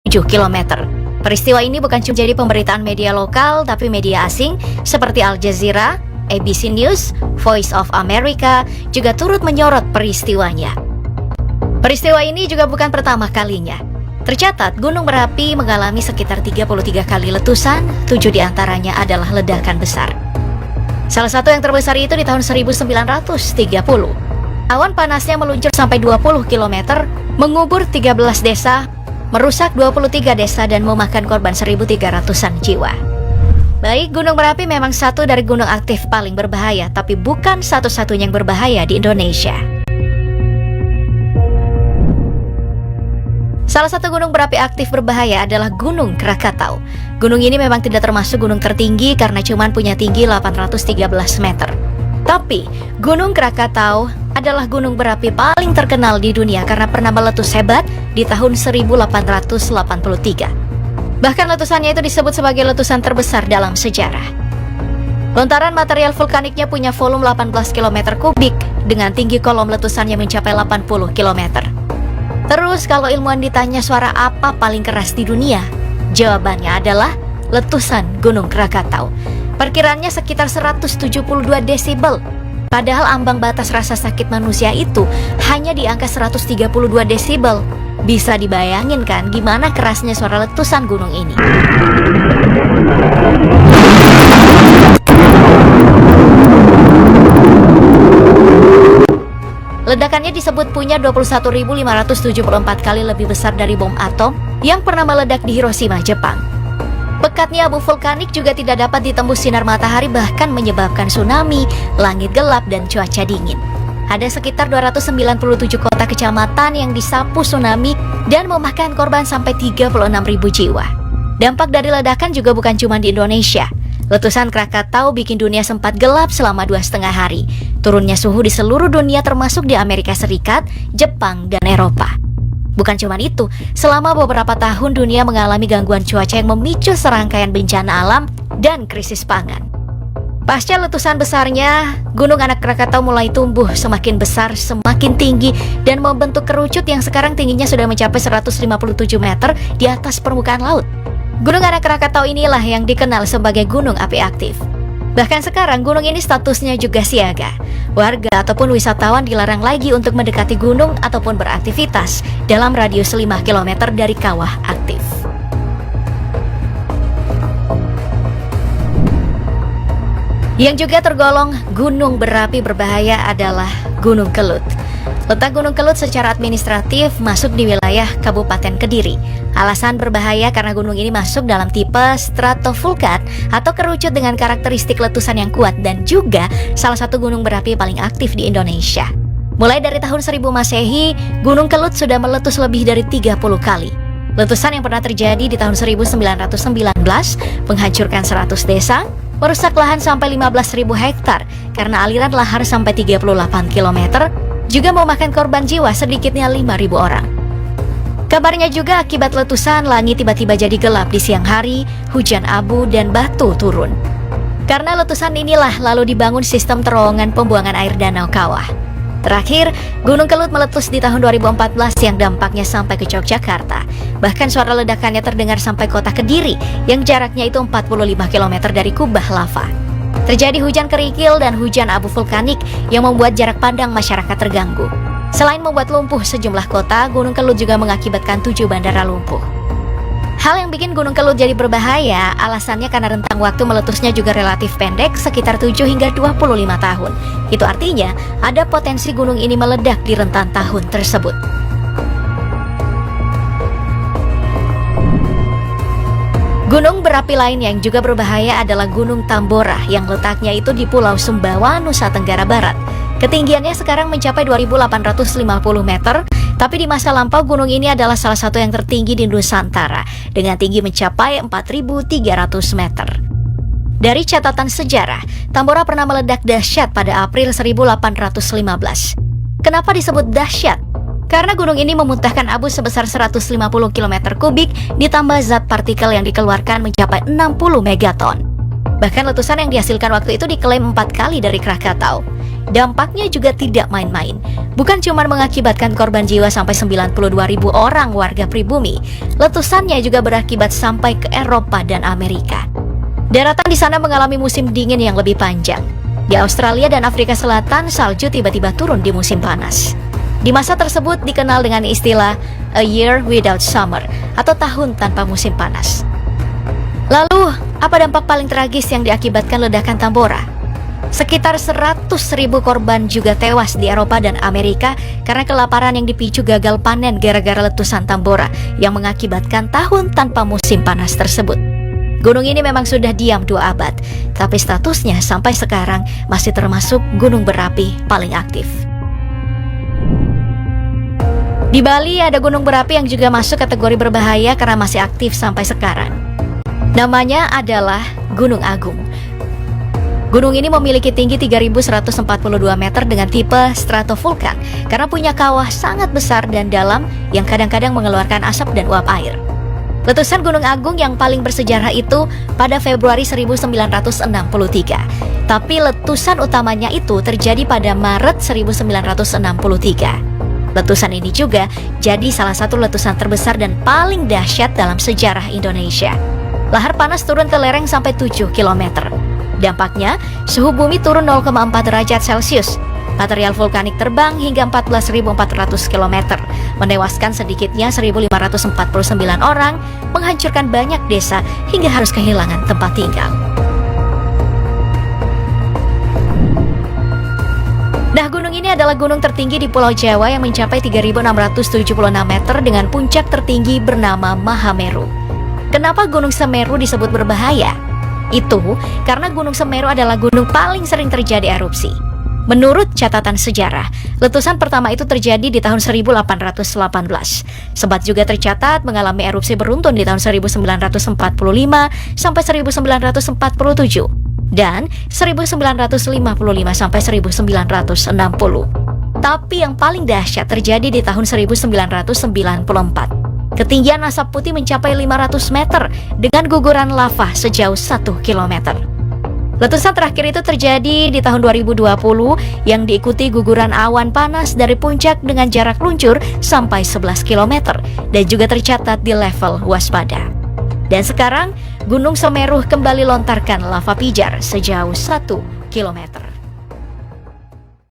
7 km. Peristiwa ini bukan cuma jadi pemberitaan media lokal, tapi media asing seperti Al Jazeera, ABC News, Voice of America juga turut menyorot peristiwanya. Peristiwa ini juga bukan pertama kalinya. Tercatat Gunung Merapi mengalami sekitar 33 kali letusan, 7 diantaranya adalah ledakan besar. Salah satu yang terbesar itu di tahun 1930. Awan panasnya meluncur sampai 20 km, mengubur 13 desa, merusak 23 desa dan memakan korban 1.300-an jiwa. Baik, Gunung Merapi memang satu dari gunung aktif paling berbahaya, tapi bukan satu-satunya yang berbahaya di Indonesia. Salah satu gunung berapi aktif berbahaya adalah Gunung Krakatau. Gunung ini memang tidak termasuk gunung tertinggi karena cuma punya tinggi 813 meter. Tapi, Gunung Krakatau adalah gunung berapi paling terkenal di dunia karena pernah meletus hebat di tahun 1883. Bahkan letusannya itu disebut sebagai letusan terbesar dalam sejarah. Lontaran material vulkaniknya punya volume 18 km kubik dengan tinggi kolom letusannya mencapai 80 km. Terus kalau ilmuwan ditanya suara apa paling keras di dunia, jawabannya adalah letusan Gunung Krakatau. Perkiraannya sekitar 172 desibel. Padahal ambang batas rasa sakit manusia itu hanya di angka 132 desibel. Bisa dibayangin kan gimana kerasnya suara letusan gunung ini. Ledakannya disebut punya 21.574 kali lebih besar dari bom atom yang pernah meledak di Hiroshima, Jepang. Pekatnya abu vulkanik juga tidak dapat ditembus sinar matahari, bahkan menyebabkan tsunami, langit gelap, dan cuaca dingin. Ada sekitar 297 kota kecamatan yang disapu tsunami dan memakan korban sampai 36.000 jiwa. Dampak dari ledakan juga bukan cuma di Indonesia. Letusan Krakatau bikin dunia sempat gelap selama 2,5 hari. Turunnya suhu di seluruh dunia termasuk di Amerika Serikat, Jepang, dan Eropa. Bukan cuma itu, selama beberapa tahun dunia mengalami gangguan cuaca yang memicu serangkaian bencana alam dan krisis pangan. Pasca letusan besarnya, Gunung Anak Krakatau mulai tumbuh semakin besar, semakin tinggi, dan membentuk kerucut yang sekarang tingginya sudah mencapai 157 meter di atas permukaan laut. Gunung Anak Krakatau inilah yang dikenal sebagai gunung api aktif. Bahkan sekarang gunung ini statusnya juga siaga. Warga ataupun wisatawan dilarang lagi untuk mendekati gunung ataupun beraktivitas dalam radius 5 km dari kawah aktif. Yang juga tergolong gunung berapi berbahaya adalah Gunung Kelut. Letak Gunung Kelut secara administratif masuk di wilayah Kabupaten Kediri. Alasan berbahaya karena gunung ini masuk dalam tipe stratovulkan atau kerucut dengan karakteristik letusan yang kuat dan juga salah satu gunung berapi paling aktif di Indonesia. Mulai dari tahun 1000 Masehi, Gunung Kelut sudah meletus lebih dari 30 kali. Letusan yang pernah terjadi di tahun 1919 menghancurkan 100 desa, merusak lahan sampai 15.000 hektar karena aliran lahar sampai 38 km, juga memakan korban jiwa sedikitnya 5.000 orang. Kabarnya juga akibat letusan, langit tiba-tiba jadi gelap di siang hari, hujan abu dan batu turun. Karena letusan inilah lalu dibangun sistem terowongan pembuangan air danau kawah. Terakhir, Gunung Kelut meletus di tahun 2014 yang dampaknya sampai ke Yogyakarta. Bahkan suara ledakannya terdengar sampai kota Kediri yang jaraknya itu 45 km dari kubah lava. Terjadi hujan kerikil dan hujan abu vulkanik yang membuat jarak pandang masyarakat terganggu. Selain membuat lumpuh sejumlah kota, Gunung Kelut juga mengakibatkan 7 bandara lumpuh. Hal yang bikin Gunung Kelut jadi berbahaya, alasannya karena rentang waktu meletusnya juga relatif pendek, sekitar 7 hingga 25 tahun. Itu artinya, ada potensi gunung ini meledak di rentan tahun tersebut. Gunung berapi lain yang juga berbahaya adalah Gunung Tambora yang letaknya itu di Pulau Sumbawa, Nusa Tenggara Barat. Ketinggiannya sekarang mencapai 2.850 meter, tapi di masa lampau gunung ini adalah salah satu yang tertinggi di Nusantara dengan tinggi mencapai 4.300 meter. Dari catatan sejarah, Tambora pernah meledak dahsyat pada April 1815. Kenapa disebut dahsyat? Karena gunung ini memuntahkan abu sebesar 150 km kubik ditambah zat partikel yang dikeluarkan mencapai 60 megaton. Bahkan letusan yang dihasilkan waktu itu diklaim 4 kali dari Krakatau. Dampaknya juga tidak main-main. Bukan cuma mengakibatkan korban jiwa sampai 92.000 orang warga pribumi, letusannya juga berakibat sampai ke Eropa dan Amerika. Daratan di sana mengalami musim dingin yang lebih panjang. Di Australia dan Afrika Selatan, salju tiba-tiba turun di musim panas. Di masa tersebut dikenal dengan istilah A Year Without Summer atau tahun tanpa musim panas. Lalu, apa dampak paling tragis yang diakibatkan ledakan Tambora? Sekitar 100.000 korban juga tewas di Eropa dan Amerika karena kelaparan yang dipicu gagal panen gara-gara letusan Tambora yang mengakibatkan tahun tanpa musim panas tersebut. Gunung ini memang sudah diam 2 abad, tapi statusnya sampai sekarang masih termasuk gunung berapi paling aktif. Di Bali ada gunung berapi yang juga masuk kategori berbahaya karena masih aktif sampai sekarang. Namanya adalah Gunung Agung. Gunung ini memiliki tinggi 3.142 meter dengan tipe stratovulkan karena punya kawah sangat besar dan dalam yang kadang-kadang mengeluarkan asap dan uap air. Letusan Gunung Agung yang paling bersejarah itu pada Februari 1963, tapi letusan utamanya itu terjadi pada Maret 1963. Letusan ini juga jadi salah satu letusan terbesar dan paling dahsyat dalam sejarah Indonesia. Lahar panas turun ke lereng sampai 7 km. Dampaknya, suhu bumi turun 0,4 derajat Celcius. Material vulkanik terbang hingga 14.400 km, menewaskan sedikitnya 1.549 orang, menghancurkan banyak desa hingga harus kehilangan tempat tinggal. Nah, gunung ini adalah gunung tertinggi di Pulau Jawa yang mencapai 3.676 meter dengan puncak tertinggi bernama Mahameru. Kenapa Gunung Semeru disebut berbahaya? Itu karena Gunung Semeru adalah gunung paling sering terjadi erupsi. Menurut catatan sejarah, letusan pertama itu terjadi di tahun 1818. Sempat juga tercatat mengalami erupsi beruntun di tahun 1945 sampai 1947 dan 1955 sampai 1960. Tapi yang paling dahsyat terjadi di tahun 1994. Ketinggian asap putih mencapai 500 meter dengan guguran lava sejauh 1 km. Letusan terakhir itu terjadi di tahun 2020 yang diikuti guguran awan panas dari puncak dengan jarak luncur sampai 11 km dan juga tercatat di level waspada. Dan sekarang Gunung Semeru kembali lontarkan lava pijar sejauh 1 km.